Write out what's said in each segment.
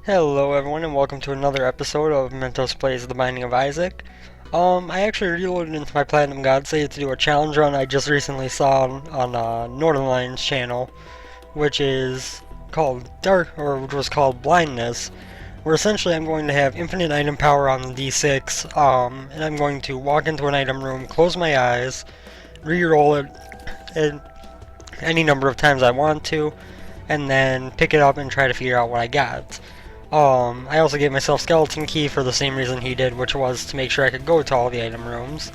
Hello everyone and welcome to another episode of Mentos Plays The Binding of Isaac. I actually reloaded into my Platinum God Save to do a challenge run I just recently saw on Northernlion's channel, which is called which was called Blindness, where essentially I'm going to have infinite item power on the D6, and I'm going to walk into an item room, close my eyes, re-roll it, and any number of times I want to, and then pick it up and try to figure out what I got. I also gave myself Skeleton Key for the same reason he did, which was to make sure I could go to all the item rooms.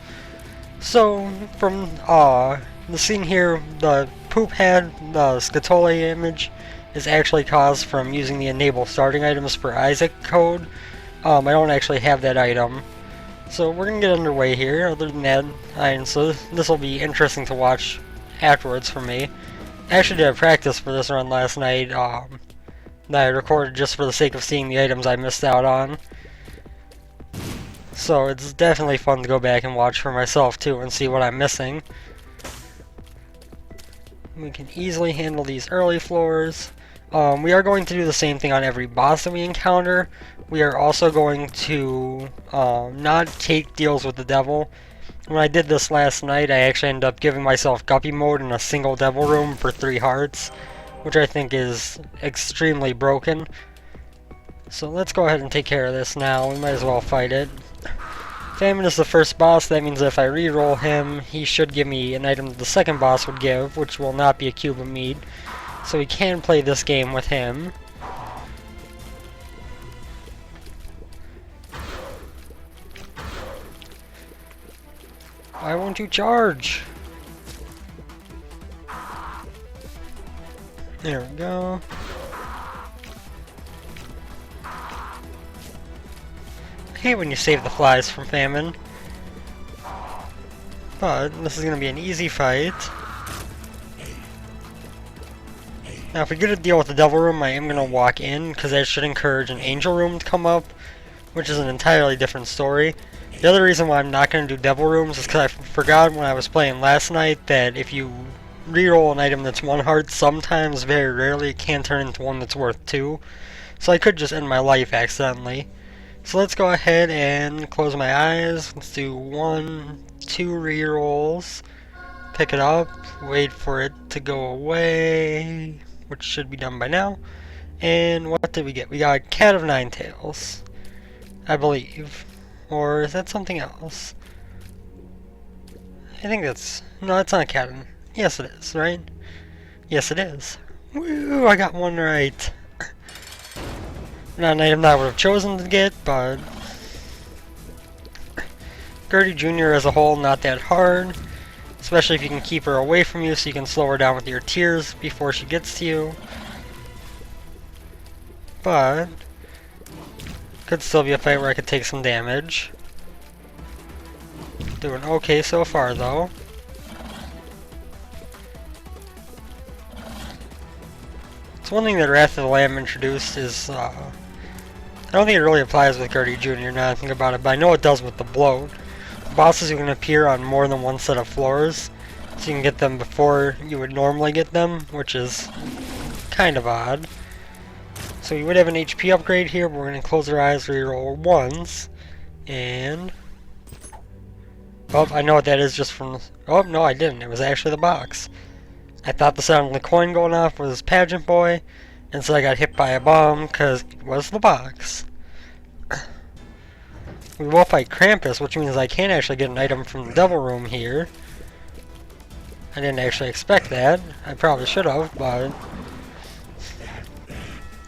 So, from the scene here, the poop head, the Scatole image, is actually caused from using the Enable Starting Items for Isaac code. I don't actually have that item. So we're going to get underway here, other than that, so this will be interesting to watch afterwards for me. I actually did a practice for this run last night, that I recorded just for the sake of seeing the items I missed out on. So it's definitely fun to go back and watch for myself too and see what I'm missing. We can easily handle these early floors. We are going to do the same thing on every boss that we encounter. We are also going to not take deals with the devil. When I did this last night, I actually ended up giving myself Guppy mode in a single devil room for 3 hearts, which I think is extremely broken. So let's go ahead and take care of this now. We might as well fight it. Famine is the first boss. That means if I re-roll him, he should give me an item that the second boss would give, which will not be a cube of meat. So we can play this game with him. Why won't you charge? There we go. I hate when you save the flies from famine. But this is going to be an easy fight. Now if we get a deal with the devil room, I am going to walk in, because that should encourage an angel room to come up, which is an entirely different story. The other reason why I'm not going to do devil rooms is because I forgot when I was playing last night that if you reroll an item that's 1 heart, sometimes, very rarely, it can turn into one that's worth 2. So I could just end my life accidentally. So let's go ahead and close my eyes. Let's do 1, 2 rerolls. Pick it up, wait for it to go away, which should be done by now. And what did we get? We got a Cat of 9 Tails, I believe. Or is that something else? I think that's... No, it's not a cat. Yes, it is, right? Yes, it is. Woo, I got one right. Not an item that I would have chosen to get, but... Gertie Jr. as a whole, not that hard. Especially if you can keep her away from you so you can slow her down with your tears before she gets to you. But... could still be a fight where I could take some damage. Doing okay so far, though. It's one thing that Wrath of the Lamb introduced is, I don't think it really applies with Gertie Jr. now I think about it, but I know it does with the bloat. Bosses who can appear on more than one set of floors, so you can get them before you would normally get them, which is kind of odd. So we would have an HP upgrade here, but we're going to close our eyes, reroll once, and... oh, I know what that is just from... oh, no, I didn't. It was actually the box. I thought the sound of the coin going off was Pageant Boy, and so I got hit by a bomb, because it was the box. We will fight Krampus, which means I can actually get an item from the Devil Room here. I didn't actually expect that. I probably should have, but...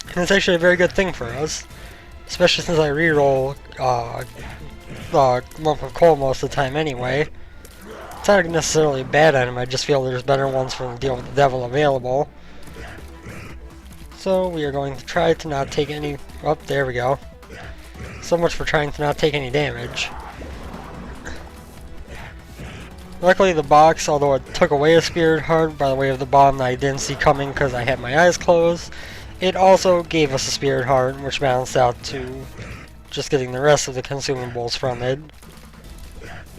and it's actually a very good thing for us. Especially since I reroll lump of coal most of the time anyway. It's not necessarily a bad item, I just feel there's better ones for the deal with the devil available. So we are going to try to not take any... oh, there we go. So much for trying to not take any damage. Luckily the box, although it took away a spirit heart by the way of the bomb that I didn't see coming because I had my eyes closed, it also gave us a spirit heart, which balanced out to just getting the rest of the consumables from it.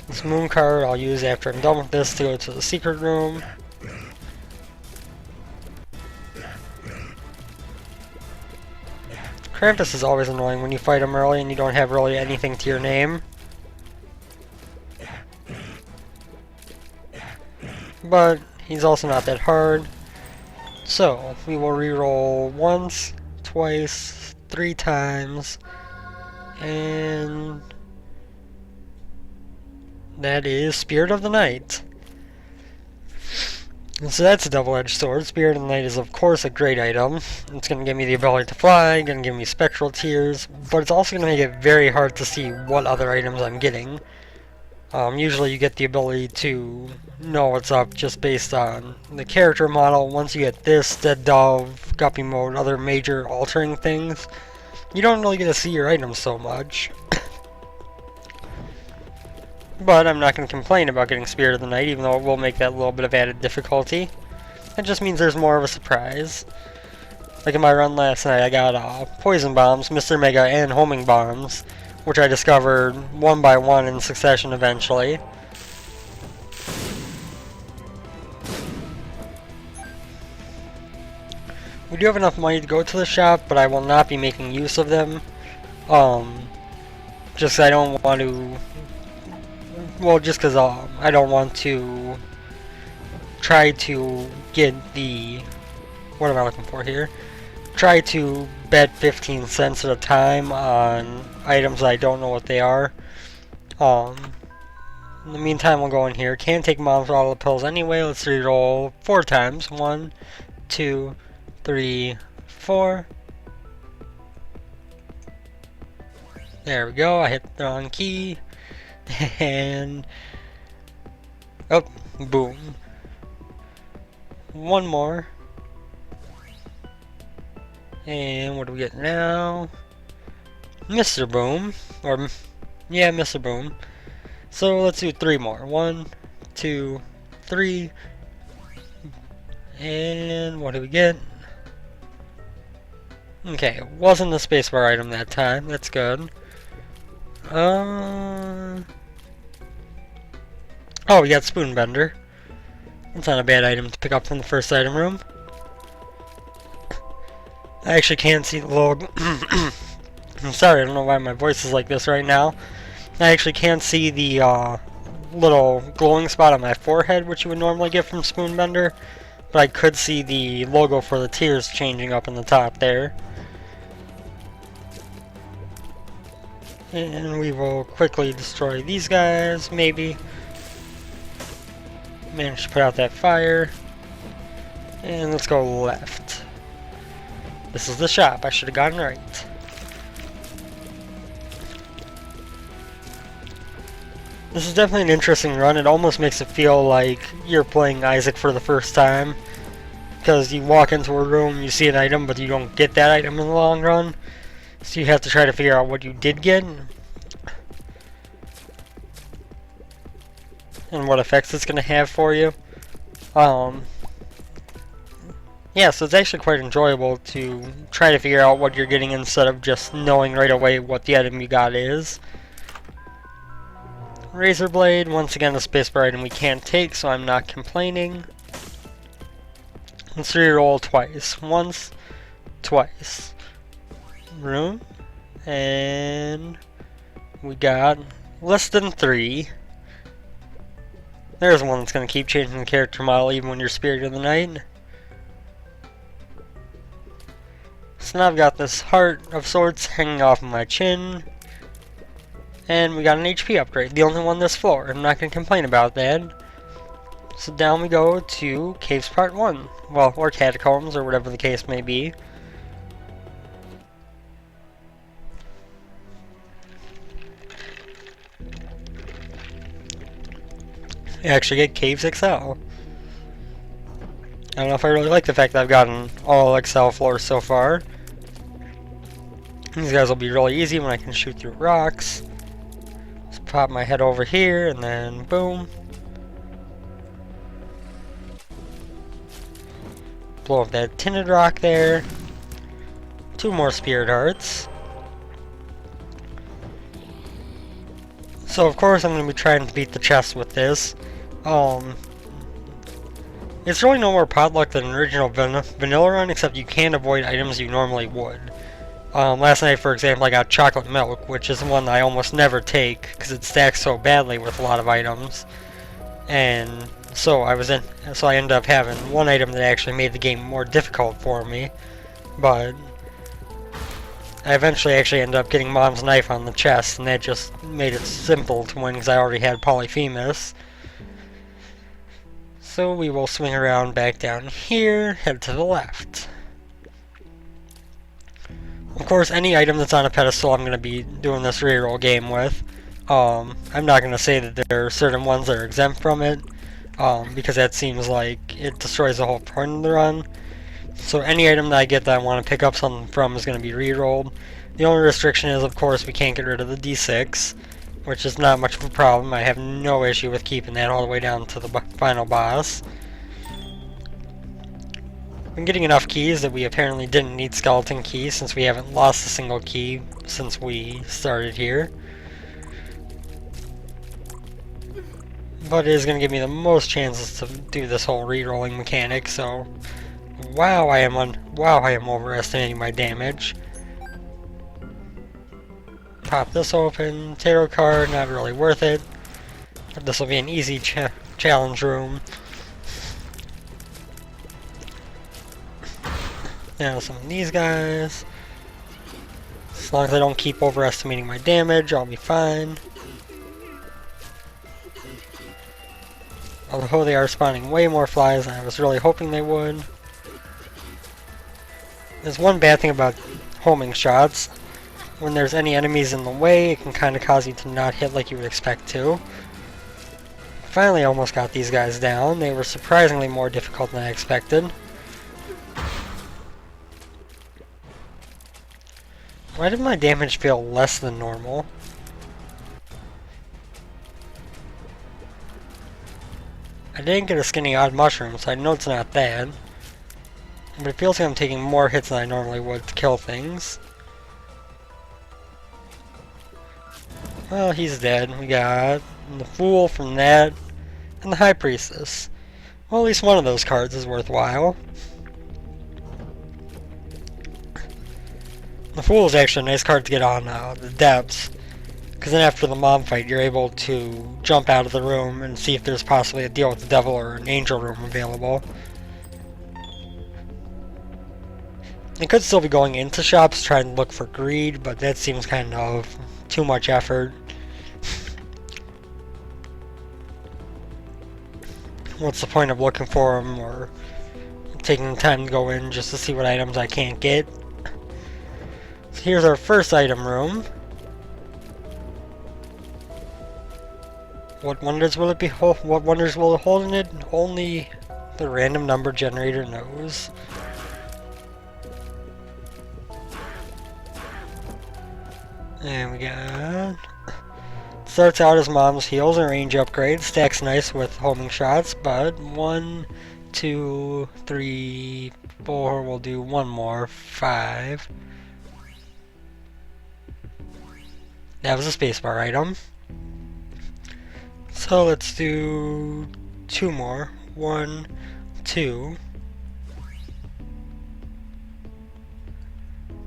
This moon card I'll use after I'm done with this to go to the secret room. Krampus is always annoying when you fight him early and you don't have really anything to your name. But he's also not that hard. So, we will reroll once, twice, 3 times, and that is Spirit of the Night. So that's a double-edged sword. Spirit of the Night is of course a great item. It's going to give me the ability to fly, going to give me spectral tears, but it's also going to make it very hard to see what other items I'm getting. Usually you get the ability to know what's up just based on the character model. Once you get this, Dead Dove, Guppy Mode, other major altering things, you don't really get to see your items so much. But I'm not going to complain about getting Spirit of the Night, even though it will make that little bit of added difficulty. It just means there's more of a surprise. Like in my run last night, I got Poison Bombs, Mr. Mega, and Homing Bombs, which I discovered one by one in succession eventually. We do have enough money to go to the shop, but I will not be making use of them. Just 'cause I don't want to... Well, just because I don't want to try to get the... What am I looking for here? Try to bet 15 cents at a time on items I don't know what they are. In the meantime, we'll go in here. Can't take moms out of the pills anyway. Let's reroll 4 times. 1, 2, 3, 4. There we go. I hit the wrong key. And... Oh, boom. One more. And what do we get now? Mr. Boom. Or, yeah, Mr. Boom. So let's do 3 more. 1, 2, 3. And what do we get? Okay, it wasn't a spacebar item that time. That's good. Oh, we got Spoon Bender. That's not a bad item to pick up from the first item room. I actually can't see the logo. I'm sorry, I don't know why my voice is like this right now. I actually can't see the little glowing spot on my forehead, which you would normally get from Spoon Bender. But I could see the logo for the tears changing up in the top there. And we will quickly destroy these guys, maybe. Manage to put out that fire. And let's go left. This is the shop. I should have gotten right. This is definitely an interesting run. It almost makes it feel like you're playing Isaac for the first time. Because you walk into a room, you see an item, but you don't get that item in the long run. So you have to try to figure out what you did get. And what effects it's going to have for you. Yeah, so it's actually quite enjoyable to try to figure out what you're getting instead of just knowing right away what the item you got is. Razor Blade, once again a spacebar item we can't take, so I'm not complaining. Let's reroll twice. Once, twice. Room. And we got less than 3. There's one that's going to keep changing the character model even when you're Spirit of the Night. So now I've got this Heart of Swords hanging off of my chin. And we got an HP upgrade, the only one this floor. I'm not going to complain about that. So down we go to Caves Part 1. Well, or Catacombs, or whatever the case may be. I actually get Caves XL. I don't know if I really like the fact that I've gotten all XL floors so far. These guys will be really easy when I can shoot through rocks. Just pop my head over here and then boom. Blow up that tinted rock there. 2 more spirit hearts. So of course I'm going to be trying to beat the chest with this. It's really no more potluck than an original vanilla run, except you can avoid items you normally would. Last night, for example, I got chocolate milk, which is one that I almost never take because it stacks so badly with a lot of items. And so I ended up having one item that actually made the game more difficult for me. But I eventually actually ended up getting Mom's knife on the chest, and that just made it simple to win because I already had Polyphemus. So we will swing around back down here, head to the left. Of course, any item that's on a pedestal I'm going to be doing this reroll game with. I'm not going to say that there are certain ones that are exempt from it, because that seems like it destroys the whole point of the run. So any item that I get that I want to pick up something from is going to be rerolled. The only restriction is, of course, we can't get rid of the D6, which is not much of a problem. I have no issue with keeping that all the way down to the final boss. I'm getting enough keys that we apparently didn't need skeleton keys since we haven't lost a single key since we started here. But it is going to give me the most chances to do this whole re-rolling mechanic, so wow, I am overestimating my damage. Pop this open, tarot card, not really worth it. This will be an easy challenge room. Now some of these guys. As long as I don't keep overestimating my damage, I'll be fine. Although they are spawning way more flies than I was really hoping they would. There's one bad thing about homing shots. When there's any enemies in the way, it can kind of cause you to not hit like you would expect to. Finally almost got these guys down. They were surprisingly more difficult than I expected. Why did my damage feel less than normal? I didn't get a skinny odd mushroom, so I know it's not that. But it feels like I'm taking more hits than I normally would to kill things. Well, he's dead. We got the Fool from that, and the High Priestess. Well, at least one of those cards is worthwhile. The Fool is actually a nice card to get on the depths, because then after the mom fight, you're able to jump out of the room and see if there's possibly a deal with the devil or an angel room available. I could still be going into shops trying to look for greed, but that seems kind of too much effort. What's the point of looking for them or taking the time to go in just to see what items I can't get? So here's our first item room. What wonders will it be? What wonders will it hold in it? Only the random number generator knows. And we got... Starts out as Mom's heals and range upgrade. Stacks nice with homing shots, but 1, 2, 3, 4. We'll do one more. 5. That was a spacebar item. So let's do 2 more. 1, 2.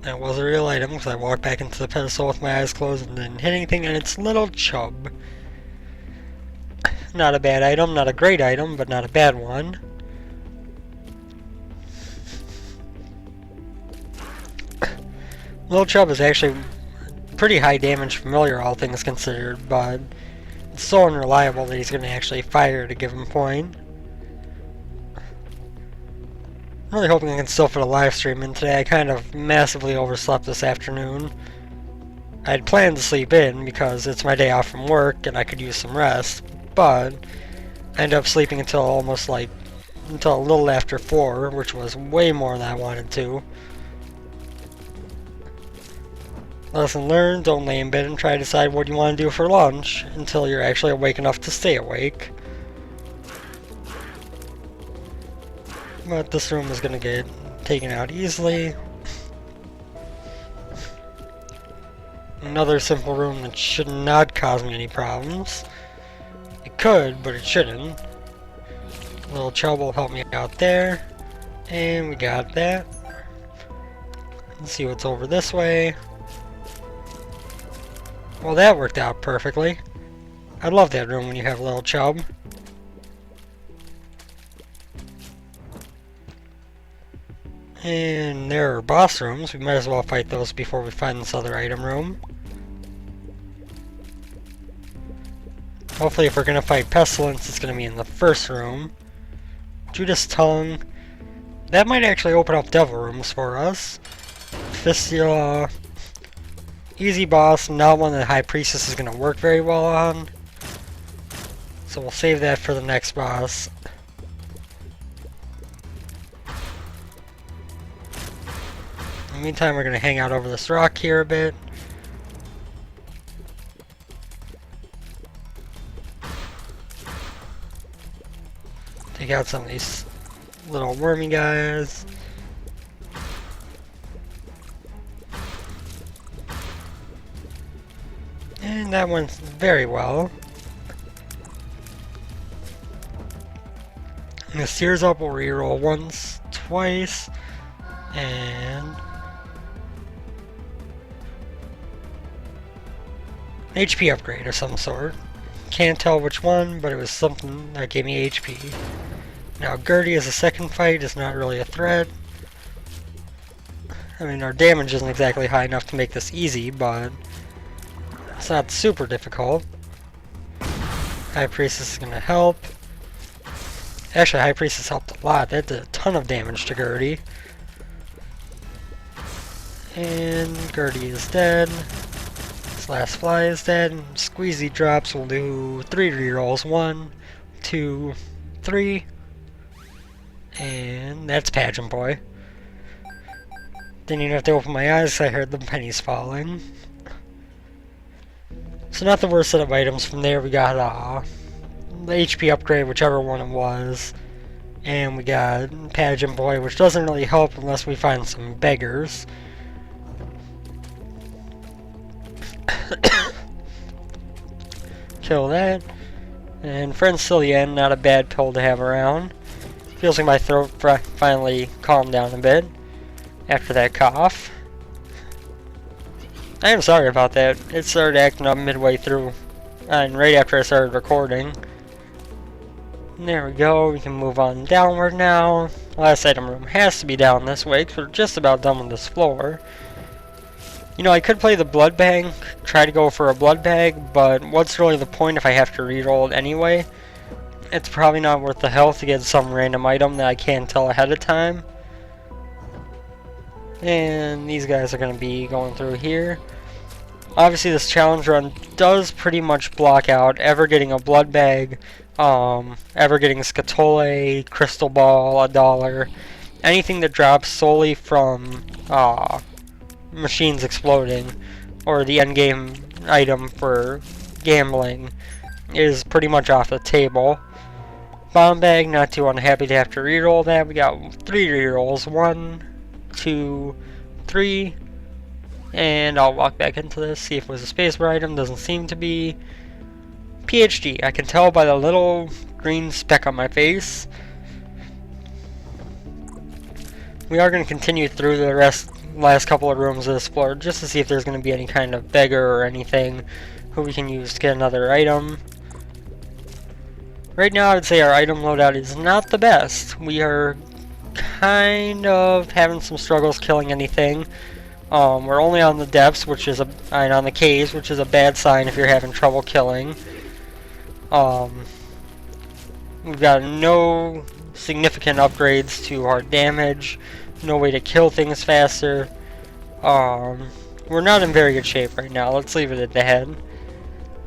That was a real item because I walked back into the pedestal with my eyes closed and didn't hit anything, and it's Little Chub. Not a bad item, not a great item, but not a bad one. Little Chub is actually pretty high damage familiar, all things considered, but it's so unreliable that he's going to actually fire at a given point. I'm really hoping I can still fit a live stream in today. I kind of massively overslept this afternoon. I had planned to sleep in because it's my day off from work and I could use some rest, but I ended up sleeping until until a little after 4, which was way more than I wanted to. Lesson learned, don't lay in bed and try to decide what you want to do for lunch until you're actually awake enough to stay awake. But this room is going to get taken out easily. Another simple room that should not cause me any problems. It could, but it shouldn't. Little Chub will help me out there. And we got that. Let's see what's over this way. Well, that worked out perfectly. I love that room when you have a little chub. And there are boss rooms. We might as well fight those before we find this other item room. Hopefully if we're going to fight Pestilence, it's going to be in the first room. Judas Tongue. That might actually open up devil rooms for us. Fistula. Easy boss, not one that High Priestess is going to work very well on. So we'll save that for the next boss. In the meantime, we're going to hang out over this rock here a bit. Take out some of these little wormy guys. And that went very well. And the Sears up will reroll once, twice, and HP upgrade of some sort. Can't tell which one, but it was something that gave me HP. Now Gertie as a second fight is not really a threat. I mean, our damage isn't exactly high enough to make this easy, but it's not super difficult. High Priestess is going to help. Actually, High Priestess helped a lot. That did a ton of damage to Gertie. And Gertie is dead. This last fly is dead. Squeezy drops will do 3 rerolls. 1, 2, 3. And that's Pageant Boy. Didn't even have to open my eyes, I heard the pennies falling. So not the worst set of items. From there we got the HP upgrade, whichever one it was. And we got Pageant Boy, which doesn't really help unless we find some beggars. Kill that. And Friend Cillian, not a bad pill to have around. Feels like my throat finally calmed down a bit after that cough. I am sorry about that. It started acting up midway through, and right after I started recording. And there we go. We can move on downward now. Last item room has to be down this way because we're just about done with this floor. You know, I could play the blood bag, try to go for a blood bag, but what's really the point if I have to reroll it anyway? It's probably not worth the health to get some random item that I can't tell ahead of time. And these guys are going to be going through here. Obviously this challenge run does pretty much block out ever getting a blood bag, ever getting a Scatole, Crystal Ball, $1. Anything that drops solely from machines exploding, or the endgame item for gambling, is pretty much off the table. Bomb bag, not too unhappy to have to reroll that. We got 3 rerolls. 1, 2, 3. And I'll walk back into this, see if it was a spacebar item. Doesn't seem to be. PhD, I can tell by the little green speck on my face. We are going to continue through the last couple of rooms of this floor just to see if there's going to be any kind of beggar or anything who we can use to get another item. Right now I would say our item loadout is not the best. We are kind of having some struggles killing anything. We're only on the depths, which is and on the caves, which is a bad sign if you're having trouble killing. We've got no significant upgrades to our damage, no way to kill things faster. We're not in very good shape right now. Let's leave it at that.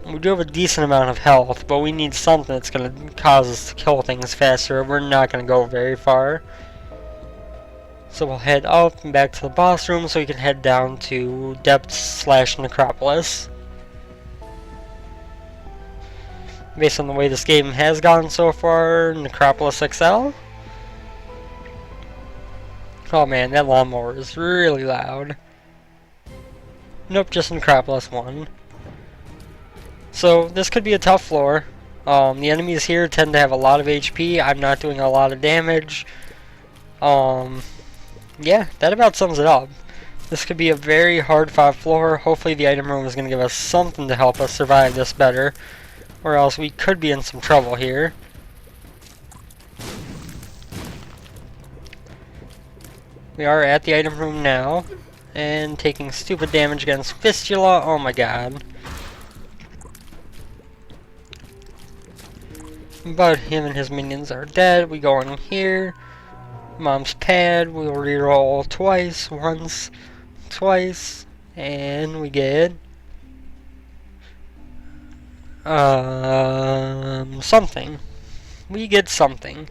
We do have a decent amount of health, but we need something that's going to cause us to kill things faster. We're not going to go very far. So we'll head up and back to the boss room so we can head down to Depths/Necropolis. Based on the way this game has gone so far, Necropolis XL. Oh man, that lawnmower is really loud. Nope, just Necropolis 1. So this could be a tough floor. The enemies here tend to have a lot of HP. I'm not doing a lot of damage. Yeah, that about sums it up. This could be a very hard fought floor. Hopefully the item room is going to give us something to help us survive this better, or else we could be in some trouble here. We are at the item room now, and taking stupid damage against Fistula. Oh my god. But him and his minions are dead. We go in here. Mom's pad. We'll reroll twice. Once, twice. And we get something. We get something.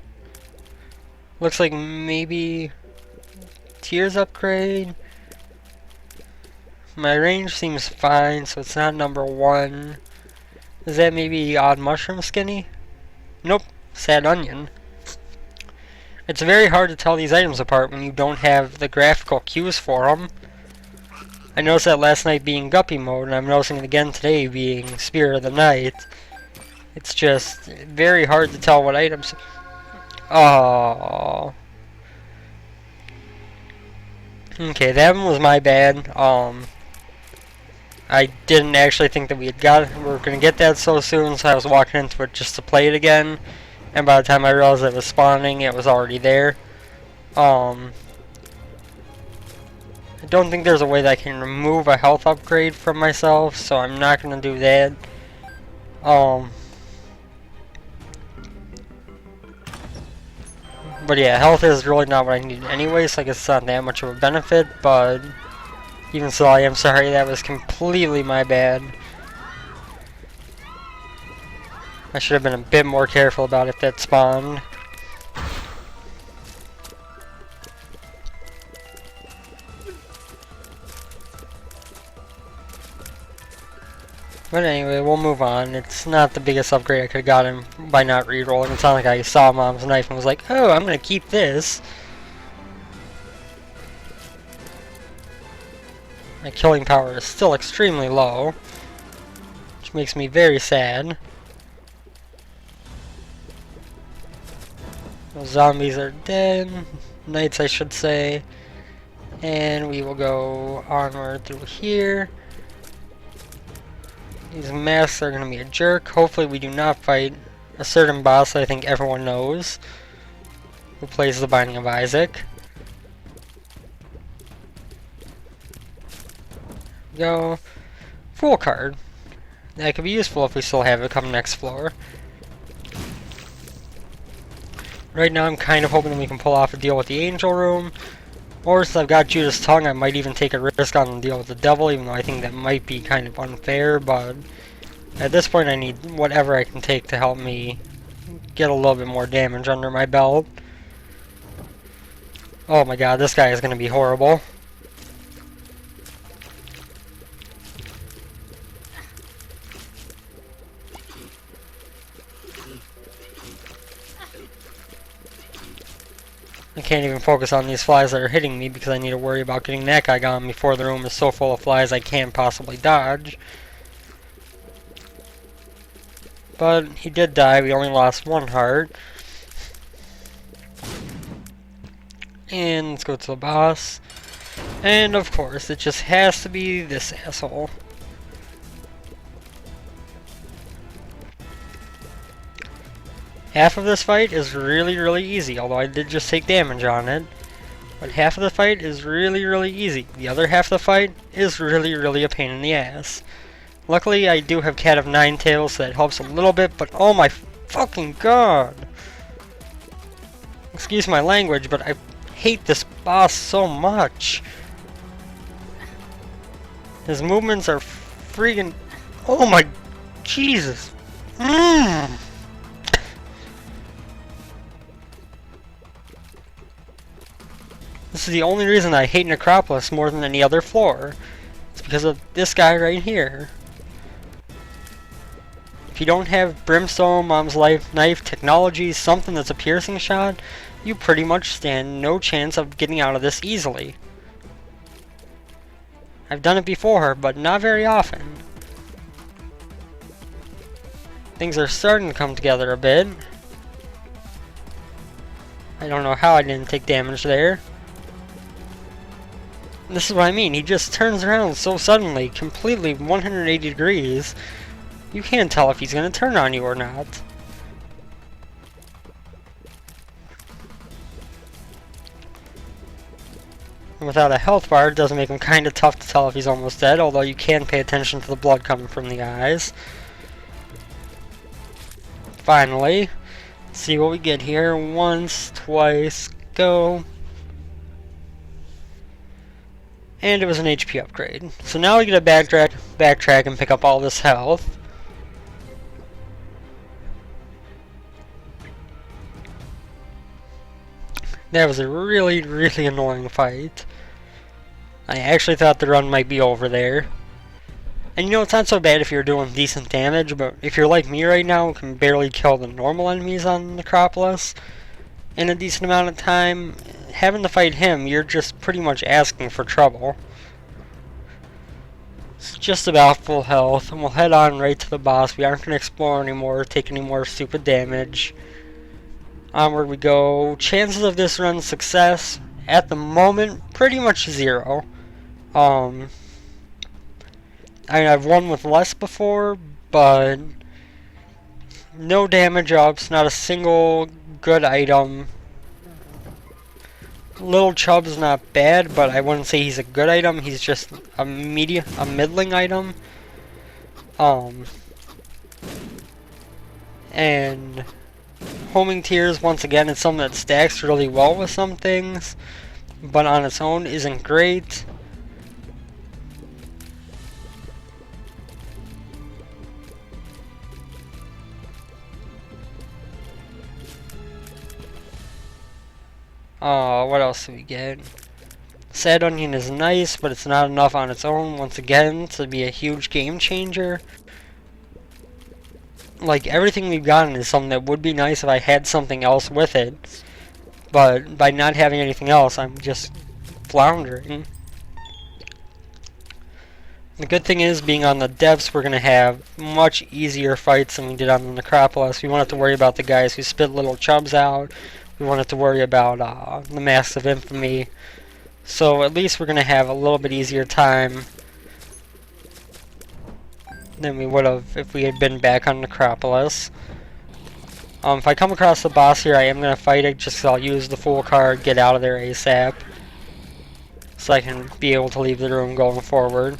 Looks like maybe Tears upgrade. My range seems fine, so it's not number 1. Is that maybe Odd Mushroom Skinny? Nope, Sad Onion. It's very hard to tell these items apart when you don't have the graphical cues for them. I noticed that last night being Guppy mode, and I'm noticing it again today being Spirit of the Night. It's just very hard to tell what items... Oh. Okay, that one was my bad. I didn't actually think that we were gonna get that so soon, so I was walking into it just to play it again. And by the time I realized it was spawning, it was already there. I don't think there's a way that I can remove a health upgrade from myself, so I'm not gonna do that. But yeah, health is really not what I need anyway, so I guess it's not that much of a benefit, but even so, I am sorry, that was completely my bad. I should have been a bit more careful about if that spawned. But anyway, we'll move on. It's not the biggest upgrade I could have gotten by not rerolling. It's not like I saw Mom's knife and was like, oh, I'm gonna keep this. My killing power is still extremely low, which makes me very sad. Those zombies are dead. Knights, I should say. And we will go onward through here. These masks are going to be a jerk. Hopefully we do not fight a certain boss that I think everyone knows, who plays the Binding of Isaac. Go. Fool card. That could be useful if we still have it come next floor. Right now I'm kind of hoping that we can pull off a deal with the Angel Room. Or since I've got Judas' Tongue, I might even take a risk on the deal with the Devil, even though I think that might be kind of unfair, but at this point I need whatever I can take to help me get a little bit more damage under my belt. Oh my god, this guy is going to be horrible. I can't even focus on these flies that are hitting me because I need to worry about getting that guy gone before the room is so full of flies I can't possibly dodge. But he did die. We only lost 1 heart. And let's go to the boss. And of course, it just has to be this asshole. Half of this fight is really, really easy, although I did just take damage on it. But half of the fight is really, really easy. The other half of the fight is really, really a pain in the ass. Luckily, I do have Cat of Nine Tails, so that helps a little bit, but oh my fucking god! Excuse my language, but I hate this boss so much. His movements are freaking... Oh my... Jesus! This is the only reason I hate Necropolis more than any other floor. It's because of this guy right here. If you don't have Brimstone, Mom's Knife, technology, something that's a piercing shot, you pretty much stand no chance of getting out of this easily. I've done it before, but not very often. Things are starting to come together a bit. I don't know how I didn't take damage there. This is what I mean. He just turns around so suddenly, completely 180 degrees. You can't tell if he's going to turn on you or not. And without a health bar, it does make him kind of tough to tell if he's almost dead, although you can pay attention to the blood coming from the eyes. Finally, let's see what we get here. Once, twice, go. And it was an HP upgrade. So now we get to backtrack and pick up all this health. That was a really, really annoying fight. I actually thought the run might be over there. And you know, it's not so bad if you're doing decent damage, but if you're like me right now, can barely kill the normal enemies on Necropolis in a decent amount of time, having to fight him, you're just pretty much asking for trouble. It's just about full health, and we'll head on right to the boss. We aren't going to explore anymore, take any more stupid damage. Onward we go. Chances of this run's success, at the moment, pretty much 0. I've won with less before, but no damage ups, not a single good item. Little Chubb's not bad, but I wouldn't say he's a good item. He's just a middling item. And Homing Tears, once again, is something that stacks really well with some things, but on its own isn't great. What else do we get? Sad Onion is nice, but it's not enough on its own, once again, to be a huge game changer. Like, everything we've gotten is something that would be nice if I had something else with it. But by not having anything else, I'm just floundering. The good thing is, being on the depths, we're going to have much easier fights than we did on the Necropolis. We won't have to worry about the guys who spit little chubs out. We won't have to worry about the Masks of Infamy. So at least we're going to have a little bit easier time than we would have if we had been back on Necropolis. If I come across the boss here, I am going to fight it just because I'll use the full card, get out of there ASAP, so I can be able to leave the room going forward.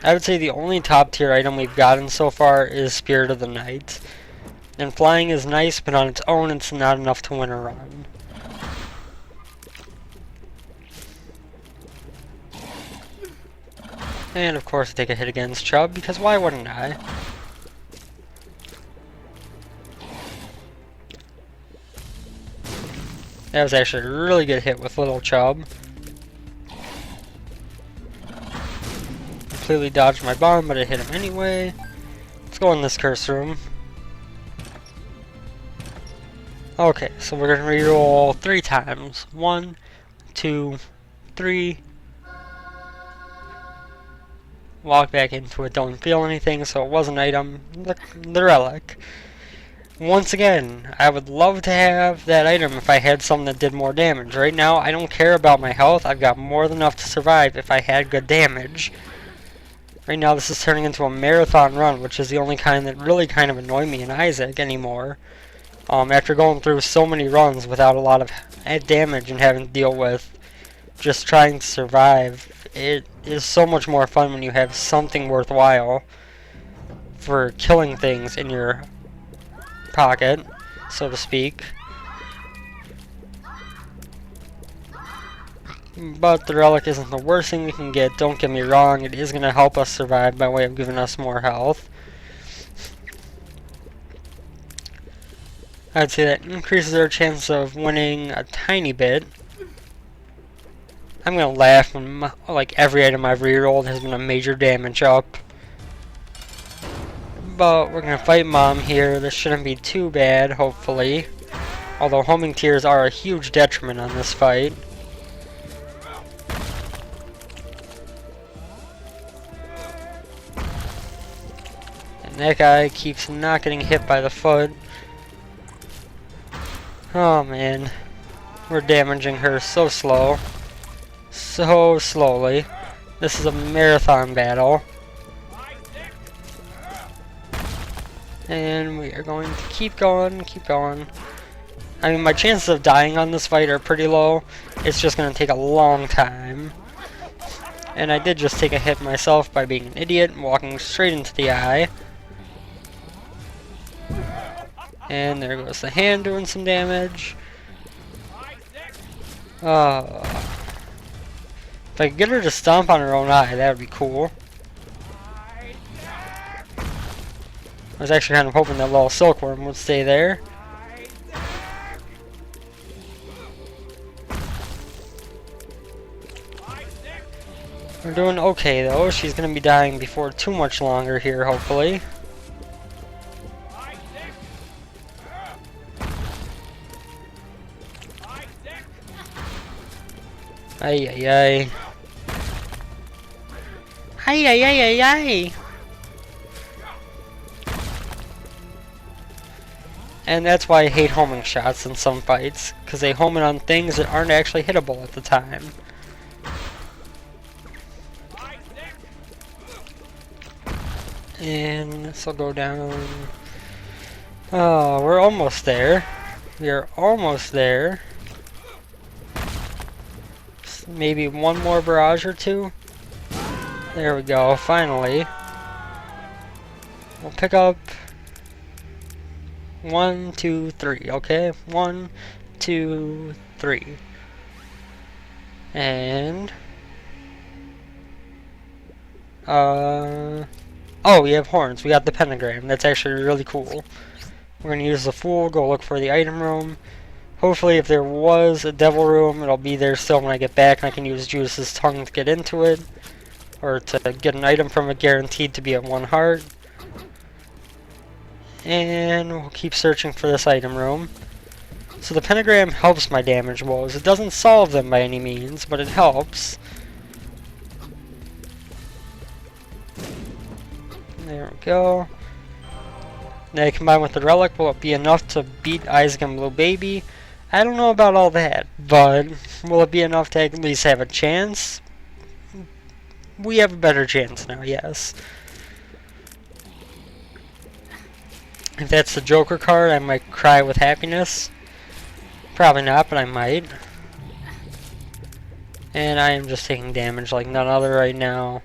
I would say the only top tier item we've gotten so far is Spirit of the Night. And flying is nice, but on its own it's not enough to win a run. And of course take a hit against Chubb, because why wouldn't I? That was actually a really good hit with little Chubb. Completely dodged my bomb, but it hit him anyway. Let's go in this curse room. Okay, so we're gonna reroll 3 times. 1, 2, 3. Walk back into it, don't feel anything, so it was an item. The relic. Once again, I would love to have that item if I had something that did more damage. Right now, I don't care about my health. I've got more than enough to survive if I had good damage. Right now, this is turning into a marathon run, which is the only kind that really kind of annoy me in Isaac anymore. After going through so many runs without a lot of damage and having to deal with just trying to survive, it is so much more fun when you have something worthwhile for killing things in your pocket, so to speak. But the relic isn't the worst thing we can get, don't get me wrong. It is going to help us survive by way of giving us more health. I'd say that increases our chance of winning a tiny bit. I'm going to laugh when like every item I've rerolled has been a major damage up. But we're going to fight Mom here. This shouldn't be too bad, hopefully. Although Homing Tears are a huge detriment on this fight. And that guy keeps not getting hit by the foot. Oh man, we're damaging her so slow. So slowly. This is a marathon battle. And we are going to keep going, keep going. I mean, my chances of dying on this fight are pretty low. It's just going to take a long time. And I did just take a hit myself by being an idiot and walking straight into the eye. And there goes the hand doing some damage. If I could get her to stomp on her own eye, that would be cool. I was actually kind of hoping that little silkworm would stay there. We're doing okay though. She's going to be dying before too much longer here, hopefully. Ay ay ay. Ay ay ay ay ay. And that's why I hate homing shots in some fights, because they home it on things that aren't actually hittable at the time. And this will go down. Oh, we're almost there. We are almost there. Maybe one more barrage or two. There we go, finally. We'll pick up 1, 2, 3, okay? 1, 2, 3. And oh, we have horns. We got the pentagram. That's actually really cool. We're gonna use the Fool, go look for the item room. Hopefully if there was a devil room, it'll be there still when I get back and I can use Judas' tongue to get into it. Or to get an item from it guaranteed to be at 1 heart. And we'll keep searching for this item room. So the pentagram helps my damage woes. It doesn't solve them by any means, but it helps. There we go. Now combined with the relic, will it be enough to beat Isaac and Blue Baby? I don't know about all that, but will it be enough to at least have a chance? We have a better chance now, yes. If that's the Joker card, I might cry with happiness. Probably not, but I might. And I am just taking damage like none other right now.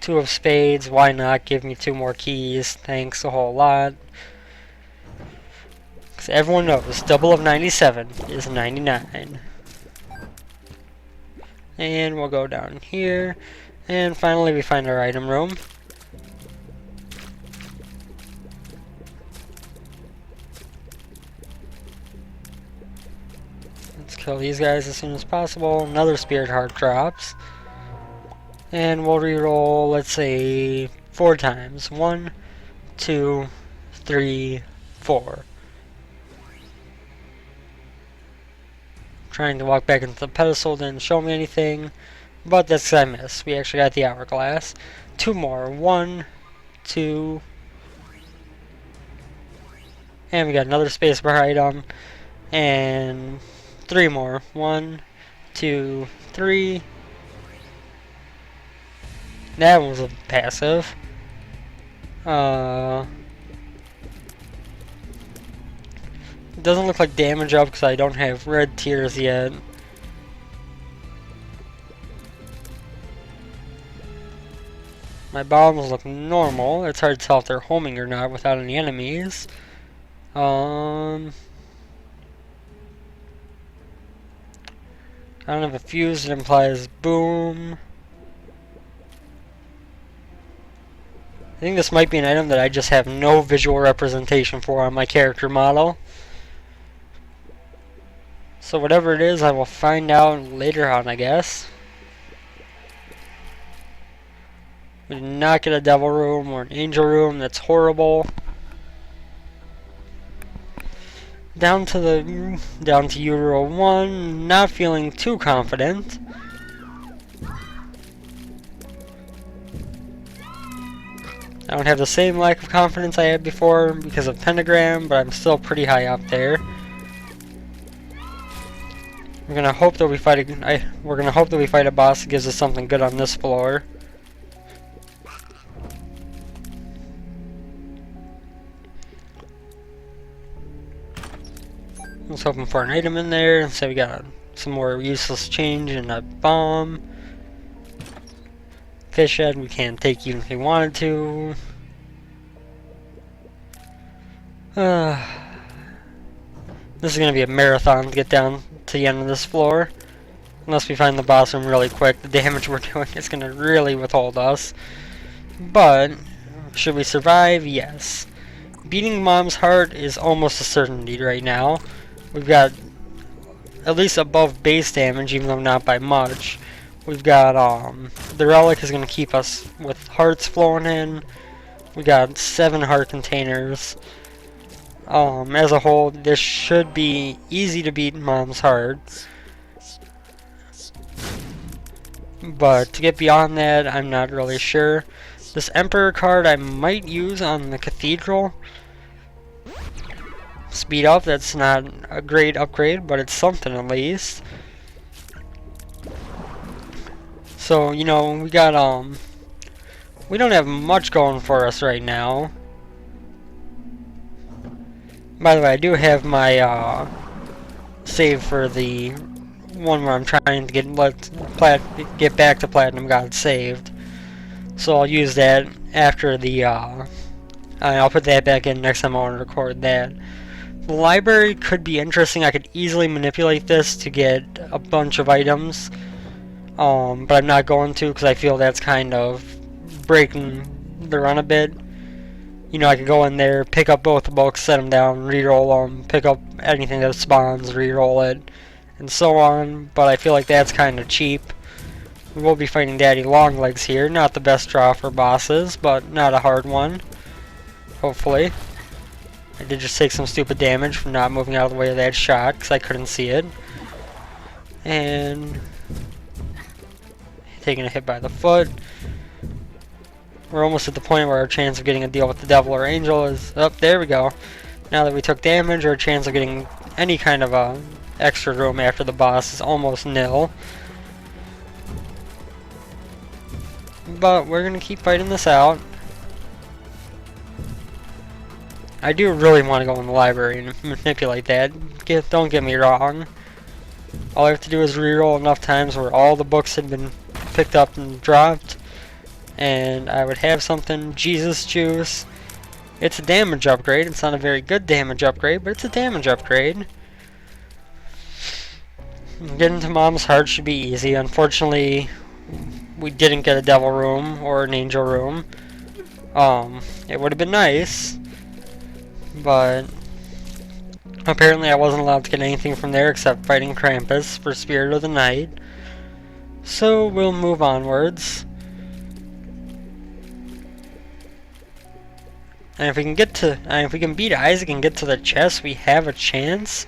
2 of spades, why not? Give me 2 more keys. Thanks a whole lot. Because everyone knows, double of 97 is 99. And we'll go down here. And finally we find our item room. Let's kill these guys as soon as possible. Another spirit heart drops. And we'll reroll, let's say, 4 times. 1, 2, 3, 4. Trying to walk back into the pedestal didn't show me anything, but that's 'cause I missed. We actually got the hourglass. 2 more. 1, 2, and we got another spacebar item, and 3 more. 1, 2, 3. That one was a passive. It doesn't look like damage up because I don't have red tears yet. My bombs look normal. It's hard to tell if they're homing or not without any enemies. I don't have a fuse that implies boom. I think this might be an item that I just have no visual representation for on my character model. So whatever it is, I will find out later on, I guess. We did not get a devil room or an angel room. That's horrible. Down to Euro 1. Not feeling too confident. I don't have the same lack of confidence I had before because of Pentagram, but I'm still pretty high up there. We're gonna hope that we fight a boss that gives us something good on this floor. I was hoping for an item in there, so we got some more useless change and a bomb. Fish head we can't take even if we wanted to. This is gonna be a marathon to get down to the end of this floor. Unless we find the boss room really quick, the damage we're doing is gonna really withhold us. But should we survive? Yes. Beating Mom's heart is almost a certainty right now. We've got at least above base damage, even though not by much. We've got the relic is gonna keep us with hearts flowing in. We got 7 heart containers. As a whole, this should be easy to beat Mom's heart. But to get beyond that, I'm not really sure. This Emperor card I might use on the Cathedral. Speed up, that's not a great upgrade, but it's something at least. So, you know, we got, we don't have much going for us right now. By the way, I do have my, save for the one where I'm trying to get back to Platinum God saved. So I'll use that after the, I'll put that back in next time I want to record that. The library could be interesting. I could easily manipulate this to get a bunch of items. But I'm not going to because I feel that's kind of breaking the run a bit. You know, I could go in there, pick up both the books, set them down, re-roll them, pick up anything that spawns, re-roll it, and so on. But I feel like that's kind of cheap. We will be fighting Daddy Longlegs here. Not the best draw for bosses, but not a hard one. Hopefully. I did just take some stupid damage from not moving out of the way of that shot because I couldn't see it. And taking a hit by the foot. We're almost at the point where our chance of getting a deal with the devil or angel is up. There we go. Now that we took damage, our chance of getting any kind of extra room after the boss is almost nil. But we're gonna keep fighting this out. I do really want to go in the library and manipulate that. Don't get me wrong. All I have to do is reroll enough times where all the books had been picked up and dropped, and I would have something. Jesus juice. It's a damage upgrade. It's not a very good damage upgrade, but it's a damage upgrade. Getting to Mom's heart should be easy. Unfortunately, we didn't get a devil room or an angel room. It would have been nice, but apparently I wasn't allowed to get anything from there except fighting Krampus for Spirit of the Night. So we'll move onwards. And if we can beat Isaac and get to the chest, we have a chance.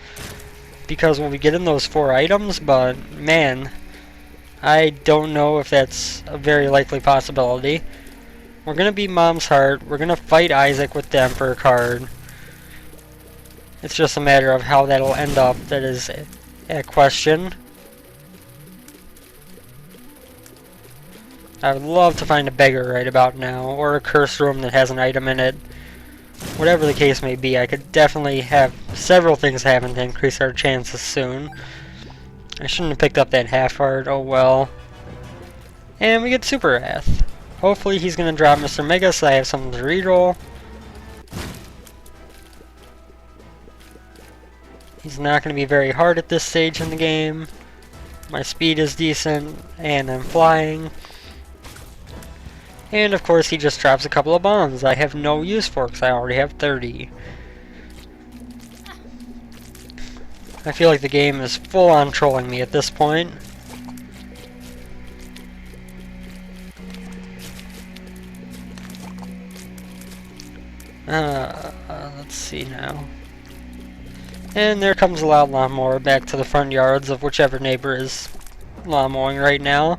Because we'll be getting those 4 items, but man, I don't know if that's a very likely possibility. We're gonna beat Mom's heart. We're gonna fight Isaac with the Emperor card. It's just a matter of how that'll end up. That is a question. I would love to find a beggar right about now, or a curse room that has an item in it. Whatever the case may be, I could definitely have several things happen to increase our chances soon. I shouldn't have picked up that half heart, oh well. And we get Super Wrath. Hopefully he's going to drop Mr. Mega so I have something to reroll. He's not going to be very hard at this stage in the game. My speed is decent, and I'm flying. And of course he just drops a couple of bombs I have no use for because I already have 30. I feel like the game is full on trolling me at this point. Let's see now. And there comes a loud lawnmower back to the front yards of whichever neighbor is lawnmowing right now.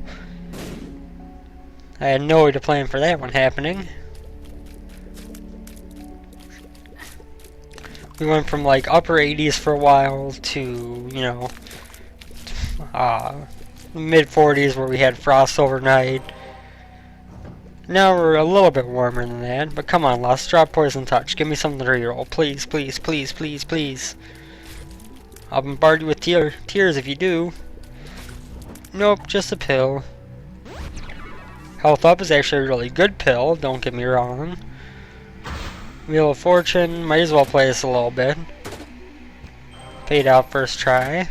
I had no way to plan for that one happening. We went from like upper 80s for a while to, you know, mid 40s where we had frost overnight. Now we're a little bit warmer than that, but come on, Lost, drop Poison Touch. Give me something to reroll. Please, please, please, please, please. I'll bombard you with tears if you do. Nope, just a pill. Health Up is actually a really good pill, don't get me wrong. Wheel of Fortune, might as well play this a little bit. Paid out first try.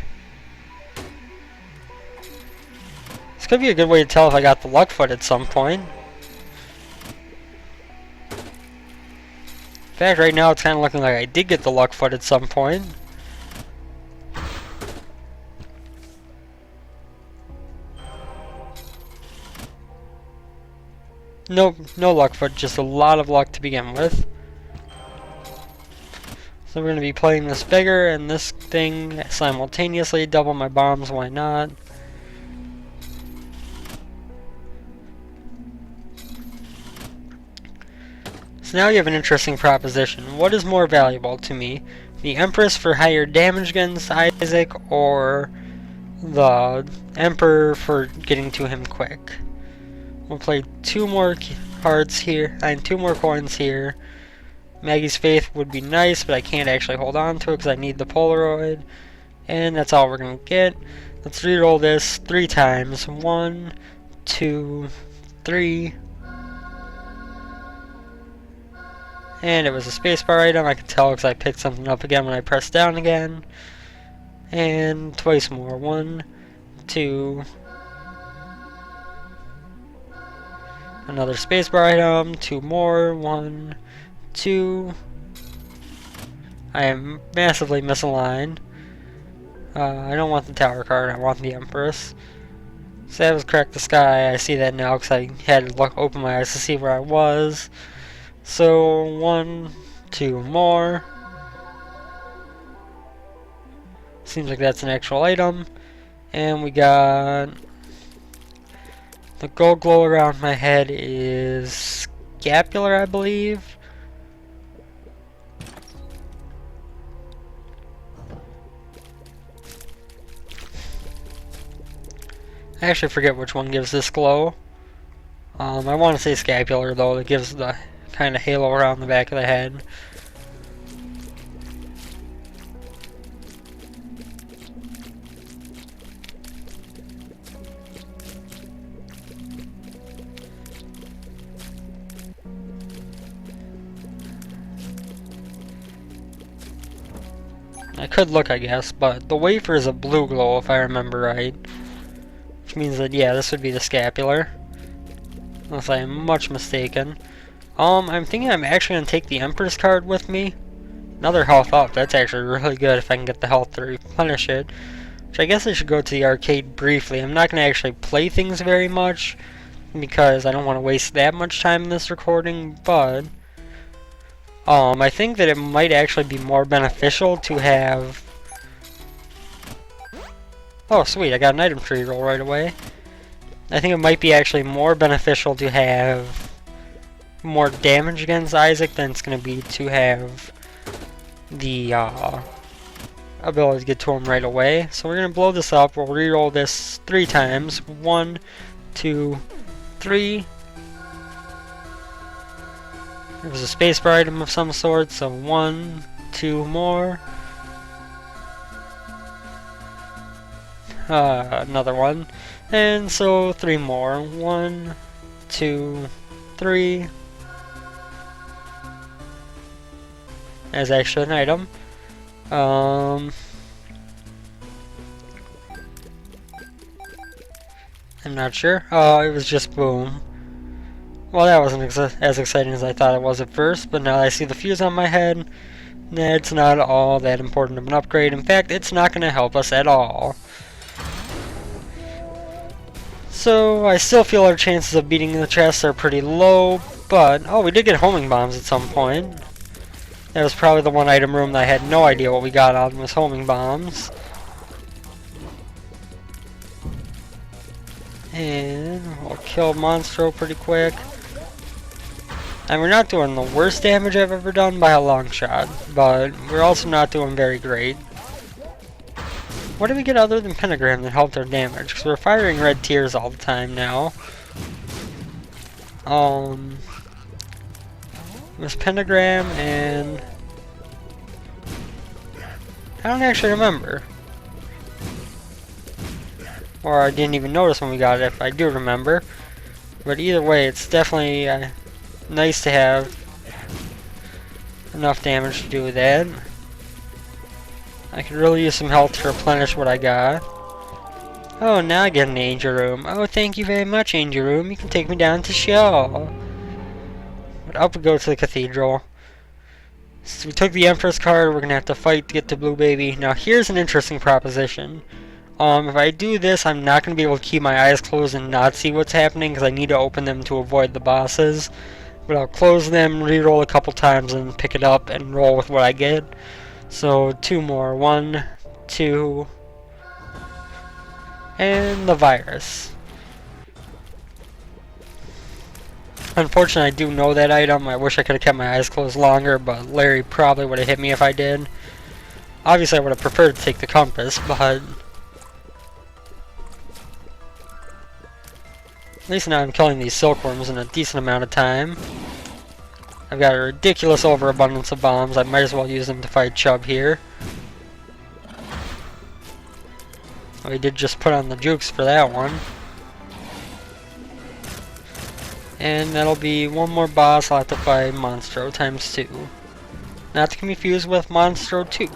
This could be a good way to tell if I got the luck foot at some point. In fact, right now it's kind of looking like I did get the luck foot at some point. Nope, no luck foot, just a lot of luck to begin with. So we're going to be playing this bigger and this thing simultaneously. Double my bombs, why not? So now you have an interesting proposition. What is more valuable to me? The Empress for higher damage against Isaac, or the Emperor for getting to him quick? We'll play 2 more hearts here, and 2 more coins here. Maggie's Faith would be nice, but I can't actually hold on to it because I need the Polaroid. And that's all we're going to get. Let's reroll this 3 times. 1, 2, 3. And it was a spacebar item. I could tell because I picked something up again when I pressed down again. And twice more. 1, 2. Another spacebar item. 2 more. 1, 2. I am massively misaligned. I don't want the tower card, I want the Empress. So that was Crack the Sky. I see that now because I had to open my eyes to see where I was. So 1, 2 more. Seems like that's an actual item. And we got the gold glow around my head is scapular, I believe. I actually forget which one gives this glow. I want to say scapular though, that gives the kind of halo around the back of the head. I could look, I guess, but the wafer is a blue glow if I remember right. Which means that, yeah, this would be the scapular. Unless I am much mistaken. I'm thinking I'm actually going to take the Empress card with me. Another health up. That's actually really good if I can get the health to replenish it. Which I guess I should go to the arcade briefly. I'm not going to actually play things very much, because I don't want to waste that much time in this recording, but I think that it might actually be more beneficial to have... Oh, sweet, I got an item tree roll right away. I think it might be actually more beneficial to have more damage against Isaac than it's going to be to have the ability to get to him right away. So we're going to blow this up. We'll reroll this 3 times. 1, 2, 3. There was a spacebar item of some sort, so 1, 2 more. Another one. And so 3 more. 1, 2, 3. As actually an item. I'm not sure. Oh, it was just boom. Well, that wasn't as exciting as I thought it was at first, but now that I see the fuse on my head, it's not all that important of an upgrade. In fact, it's not going to help us at all. So, I still feel our chances of beating the chest are pretty low, but... Oh, we did get homing bombs at some point. That was probably the one item room that I had no idea what we got on was homing bombs. And we'll kill Monstro pretty quick. And we're not doing the worst damage I've ever done by a long shot, but we're also not doing very great. What did we get other than pentagram that helped our damage? Because we're firing red tears all the time now. It was pentagram and... I don't actually remember. Or I didn't even notice when we got it, if I do remember. But either way, it's definitely nice to have enough damage to do that. I could really use some health to replenish what I got. Oh, now I get an Angel Room. Oh, thank you very much, Angel Room. You can take me down to show. But up we go to the cathedral. So we took the Empress card. We're going to have to fight to get to Blue Baby. Now, here's an interesting proposition. If I do this, I'm not going to be able to keep my eyes closed and not see what's happening because I need to open them to avoid the bosses. But I'll close them, re-roll a couple times, and pick it up and roll with what I get. So, 2 more. 1, 2, and the virus. Unfortunately, I do know that item. I wish I could have kept my eyes closed longer, but Larry probably would have hit me if I did. Obviously, I would have preferred to take the compass, but... at least now I'm killing these silkworms in a decent amount of time. I've got a ridiculous overabundance of bombs. I might as well use them to fight Chubb here. We did just put on the jukes for that one. And that'll be one more boss I'll have to fight Monstro times 2. Not to confuse with Monstro 2.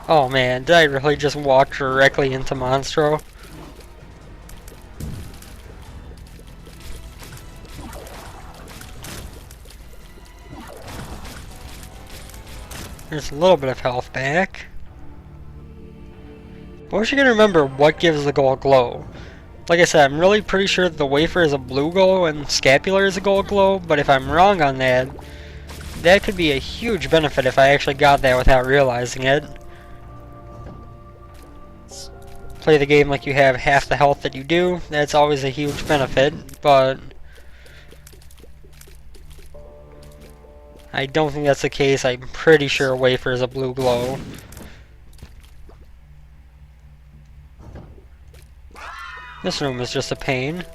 Oh man, did I really just walk directly into Monstro? There's a little bit of health back. I wish you can remember what gives the gold glow. Like I said, I'm really pretty sure that the wafer is a blue glow and scapular is a gold glow, but if I'm wrong on that, that could be a huge benefit if I actually got that without realizing it. Play the game like you have half the health that you do, that's always a huge benefit, but I don't think that's the case. I'm pretty sure wafer is a blue glow. This room is just a pain.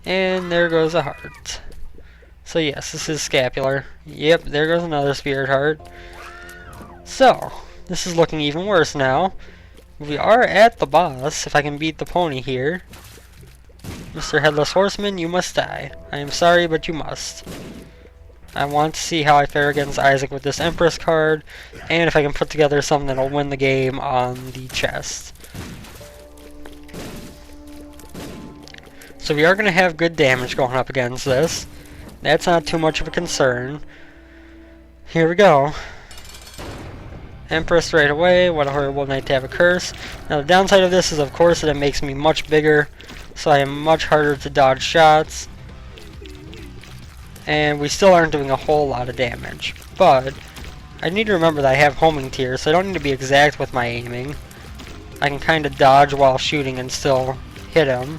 And there goes a heart. So yes, this is scapular. Yep, there goes another spirit heart. So, this is looking even worse now. We are at the boss, if I can beat the pony here. Mr. Headless Horseman, you must die. I am sorry, but you must. I want to see how I fare against Isaac with this Empress card, and if I can put together something that'll win the game on the chest. So we are going to have good damage going up against this. That's not too much of a concern. Here we go. Empress right away. What a horrible night to have a curse. Now the downside of this is of course that it makes me much bigger, so I am much harder to dodge shots. And we still aren't doing a whole lot of damage. But I need to remember that I have homing tiers, so I don't need to be exact with my aiming. I can kind of dodge while shooting and still hit him.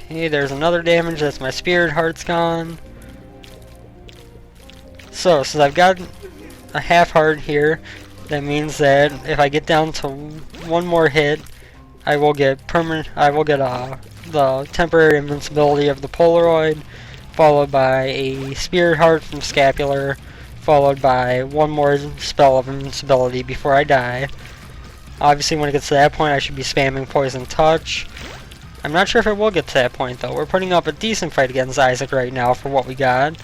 Okay, there's another damage. That's my spirit heart's gone. So, since I've got a half heart here, that means that if I get down to one more hit, I will get the temporary invincibility of the Polaroid, followed by a spirit heart from scapular, followed by one more spell of invincibility before I die. Obviously, when it gets to that point, I should be spamming Poison Touch. I'm not sure if it will get to that point, though. We're putting up a decent fight against Isaac right now for what we got.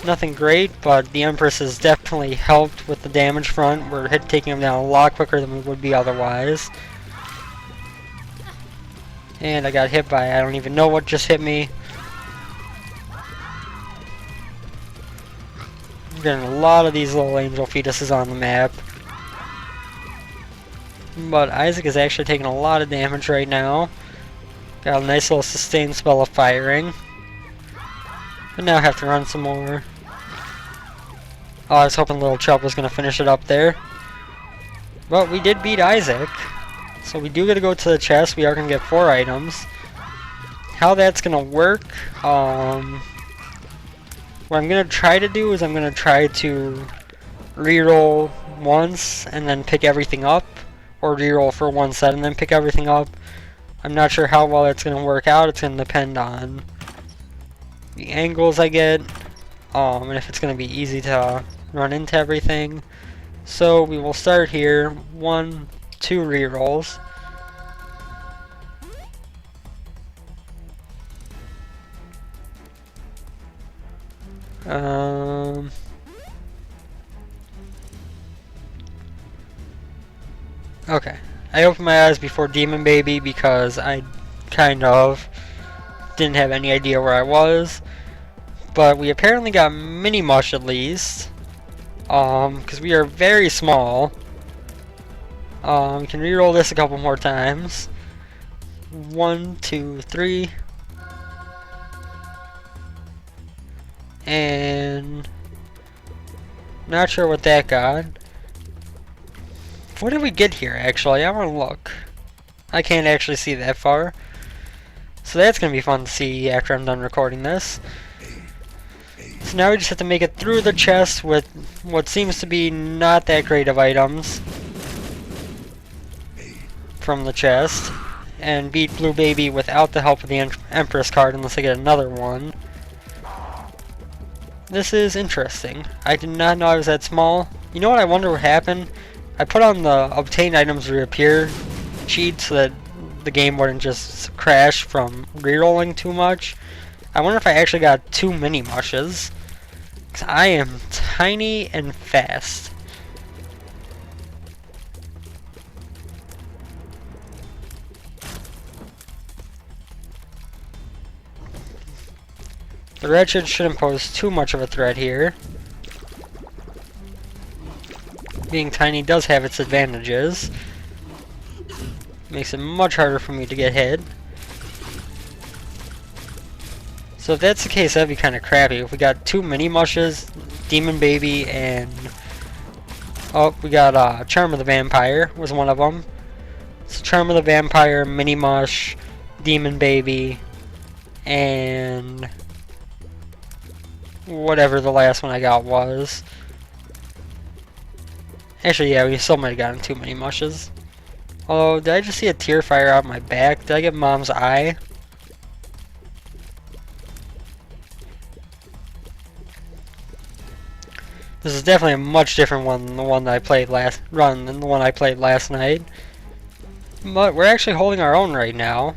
Nothing great, but the Empress has definitely helped with the damage front. We're taking him down a lot quicker than we would be otherwise. And I got hit by, I don't even know what just hit me. We're getting a lot of these little angel fetuses on the map. But Isaac is actually taking a lot of damage right now. Got a nice little sustained spell of firing. But now I have to run some more. Oh, I was hoping little Chubb was going to finish it up there. But we did beat Isaac. So we do get to go to the chest. We are going to get 4 items. how that's gonna work, what I'm gonna try to do is I'm gonna try to reroll once and then pick everything up, or reroll for one set and then pick everything up. I'm not sure how well that's gonna work out. It's gonna depend on the angles I get, and if it's gonna be easy to run into everything. So we will start here. 1, 2 rerolls. Okay. I opened my eyes before Demon Baby because I kind of didn't have any idea where I was. But we apparently got Mini Mush at least. Because we are very small. Can reroll this a couple more times. 1, 2, 3. And not sure what that got. What did we get here, actually? I want to look. I can't actually see that far. So that's going to be fun to see after I'm done recording this. So now we just have to make it through the chest with what seems to be not that great of items from the chest. And beat Blue Baby without the help of the Empress card unless I get another one. This is interesting. I did not know I was that small. You know what I wonder what happened? I put on the obtain items reappear cheat so that the game wouldn't just crash from rerolling too much. I wonder if I actually got 2 mini mushes. 'Cause I am tiny and fast. The Wretched shouldn't pose too much of a threat here. Being tiny does have its advantages. Makes it much harder for me to get hit. So if that's the case, that'd be kind of crappy. If we got 2 mini mushes, Demon Baby, and oh, we got Charm of the Vampire was one of them. So Charm of the Vampire, Mini Mush, Demon Baby, and whatever the last one I got was. Actually, yeah, we still might have gotten 2 mini mushes. Oh, did I just see a tear fire out my back? Did I get Mom's eye? This is definitely a much different one than the one that I played last night. But we're actually holding our own right now.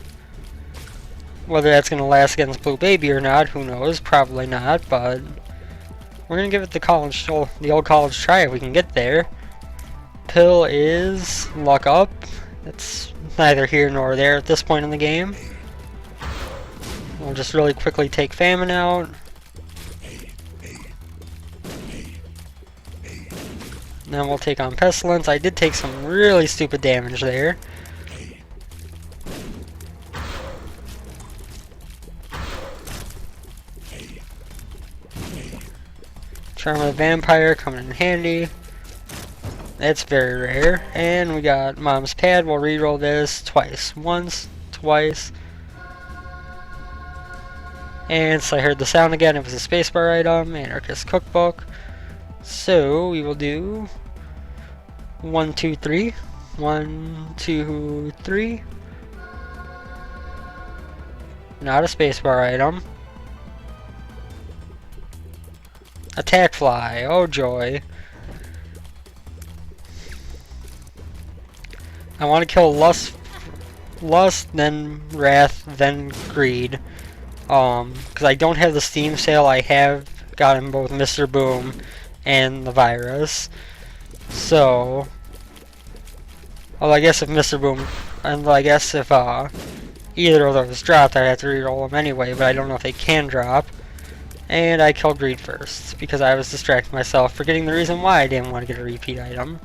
Whether that's gonna last against Blue Baby or not, who knows? Probably not, but we're gonna give it the old college try if we can get there. Pill is luck up. It's neither here nor there at this point in the game. We'll just really quickly take Famine out. Then we'll take on Pestilence. I did take some really stupid damage there. Charm of the Vampire coming in handy. That's very rare. And we got Mom's Pad. We'll reroll this twice. Once, twice. And so I heard the sound again. It was a spacebar item. Anarchist Cookbook. So we will do 1, 2, 3. 1, 2, 3. Not a spacebar item. Attack Fly. Oh joy. I want to kill Lust, then Wrath, then Greed. Because I don't have the Steam sale. I have gotten both Mr. Boom and the virus. So, well, I guess if Mr. Boom, and I guess if either of those dropped, I'd have to reroll them anyway. But I don't know if they can drop. And I killed Greed first because I was distracting myself, forgetting the reason why I didn't want to get a repeat item.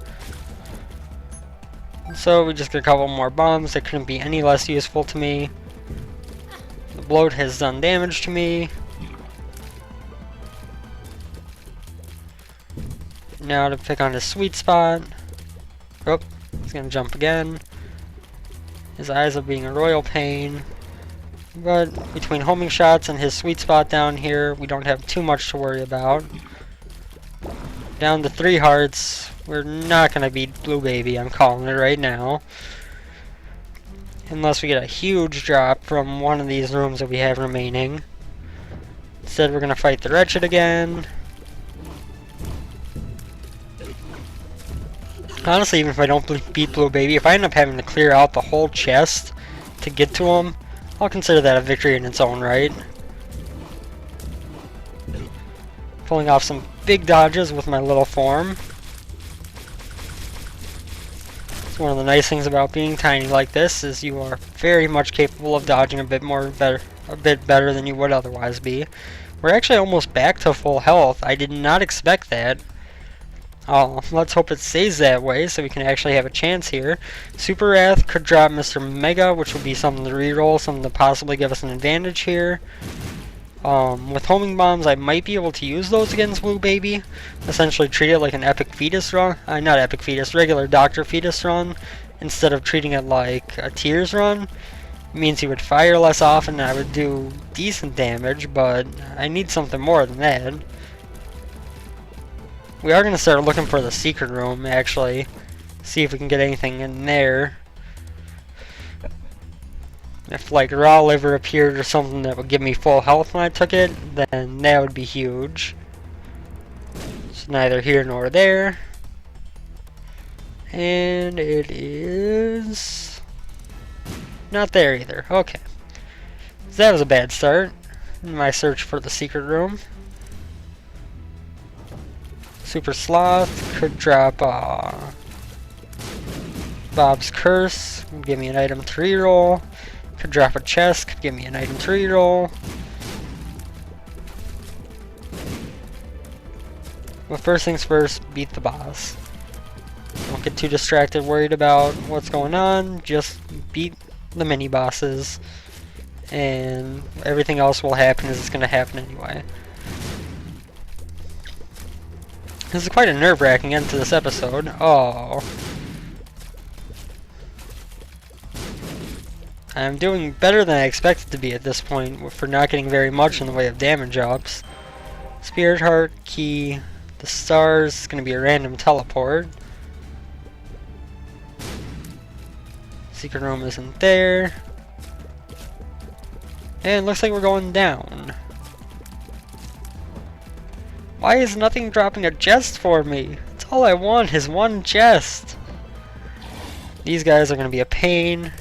So we just get a couple more bombs that couldn't be any less useful to me. The bloat has done damage to me. Now to pick on his sweet spot. Oh, he's gonna jump again. His eyes are being a royal pain. But between homing shots and his sweet spot down here, we don't have too much to worry about. Down to 3 hearts. We're not going to beat Blue Baby, I'm calling it right now. Unless we get a huge drop from one of these rooms that we have remaining. Instead, we're going to fight the Wretched again. Honestly, even if I don't beat Blue Baby, if I end up having to clear out the whole chest to get to him, I'll consider that a victory in its own right. Pulling off some big dodges with my little form. It's one of the nice things about being tiny like this, is you are very much capable of dodging a bit better than you would otherwise be. We're actually almost back to full health. I did not expect that. Let's hope it stays that way so we can actually have a chance here. Super Wrath could drop Mr. Mega, which would be something to reroll, something to possibly give us an advantage here. With homing bombs, I might be able to use those against Blue Baby. Essentially treat it like an epic fetus run. Not epic fetus, regular Dr. Fetus run. Instead of treating it like a Tears run. It means he would fire less often and I would do decent damage, but I need something more than that. We are going to start looking for the secret room, actually. See if we can get anything in there. If, like, raw liver appeared or something that would give me full health when I took it, then that would be huge. It's neither here nor there. And it is not there either. Okay. So that was a bad start in my search for the secret room. Super Sloth could drop Bob's Curse, give me an item to reroll. Could drop a chest, could give me an item to reroll. But first things first, beat the boss. Don't get too distracted, worried about what's going on. Just beat the mini bosses. And everything else will happen as it's going to happen anyway. This is quite a nerve-wracking end to this episode. Oh. I'm doing better than I expected to be at this point for not getting very much in the way of damage ups. Spirit Heart, Key, the Stars, is going to be a random teleport. Secret room isn't there. And it looks like we're going down. Why is nothing dropping a chest for me? That's all I want is one chest. These guys are going to be a pain.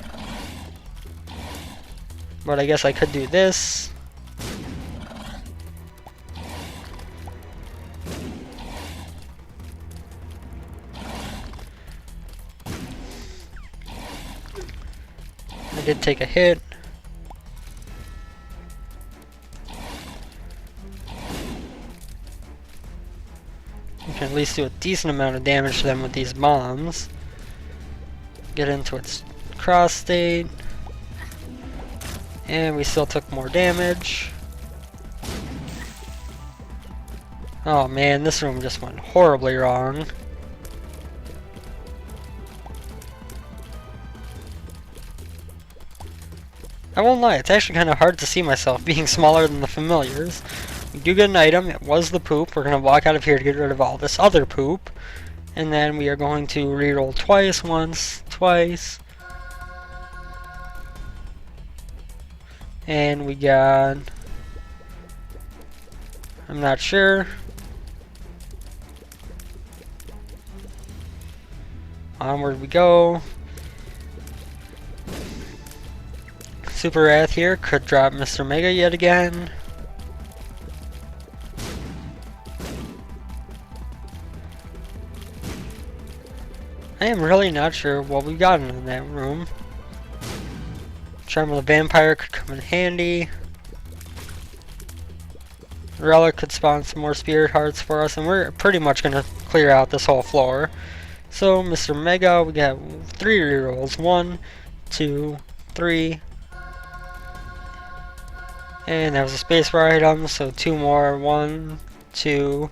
But I guess I could do this. I did take a hit. We can at least do a decent amount of damage to them with these bombs. Get into its cross state. And we still took more damage. Oh man, this room just went horribly wrong. I won't lie, it's actually kind of hard to see myself being smaller than the familiars. We do get an item, it was the poop. We're going to walk out of here to get rid of all this other poop. And then we are going to reroll twice, once, twice. And we got... I'm not sure. Onward we go. Super Wrath here could drop Mr. Mega yet again. I am really not sure what we got in that room. Charm of the Vampire could come in handy. Relic could spawn some more Spirit Hearts for us, and we're pretty much going to clear out this whole floor. So, Mr. Mega, we got 3 rerolls. 1, 2, 3. And that was a spacebar item, so 2 more. 1, 2.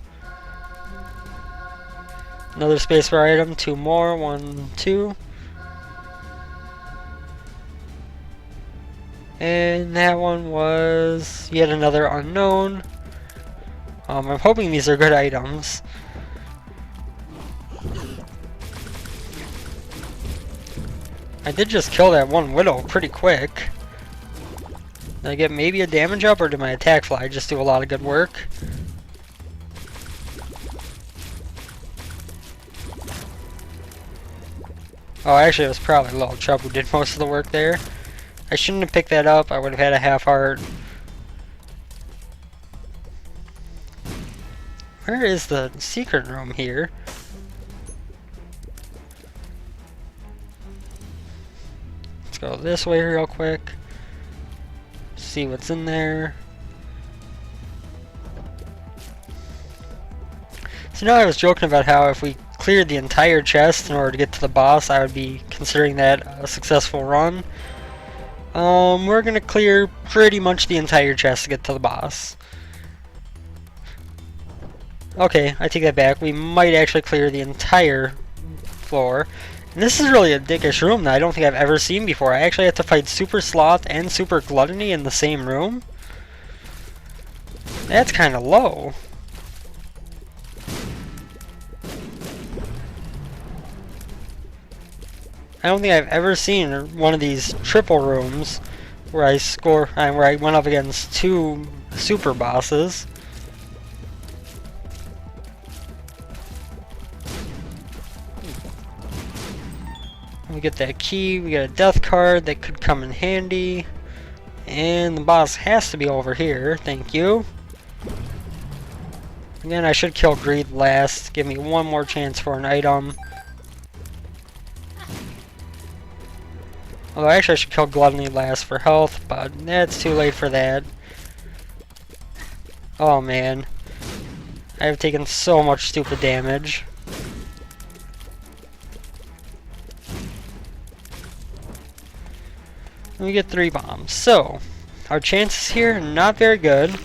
Another spacebar item, 2 more. 1, 2. And that one was yet another unknown. I'm hoping these are good items. I did just kill that one widow pretty quick. Did I get maybe a damage up, or did my attack fly just do a lot of good work? Oh, actually it was probably Little Chub who did most of the work there. I shouldn't have picked that up, I would have had a half heart. Where is the secret room here? Let's go this way real quick. See what's in there. So now I was joking about how if we cleared the entire chest in order to get to the boss, I would be considering that a successful run. We're gonna clear pretty much the entire chest to get to the boss. Okay, I take that back. We might actually clear the entire floor. And this is really a dickish room that I don't think I've ever seen before. I actually have to fight Super Sloth and Super Gluttony in the same room. That's kind of low. I don't think I've ever seen one of these triple rooms where where I went up against two super bosses. We get that key, we get a death card that could come in handy. And the boss has to be over here, thank you. Again, I should kill Greed last, give me one more chance for an item. Although actually I should kill Gluttony last for health, but that's too late for that. Oh man. I have taken so much stupid damage. We get 3 bombs. So, our chances here, not very good.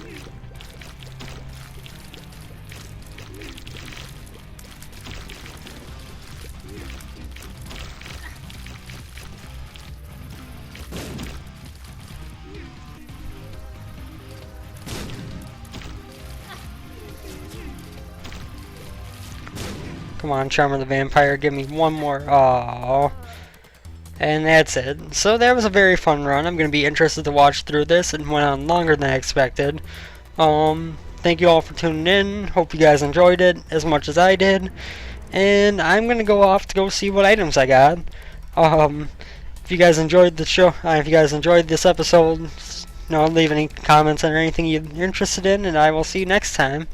Come on, Charmer the Vampire, give me one more. Aww. And that's it. So that was a very fun run. I'm going to be interested to watch through this. It went on longer than I expected. Thank you all for tuning in. Hope you guys enjoyed it as much as I did. And I'm going to go off to go see what items I got. If you guys enjoyed the show, if you guys enjoyed this episode, leave any comments or anything you're interested in, and I will see you next time.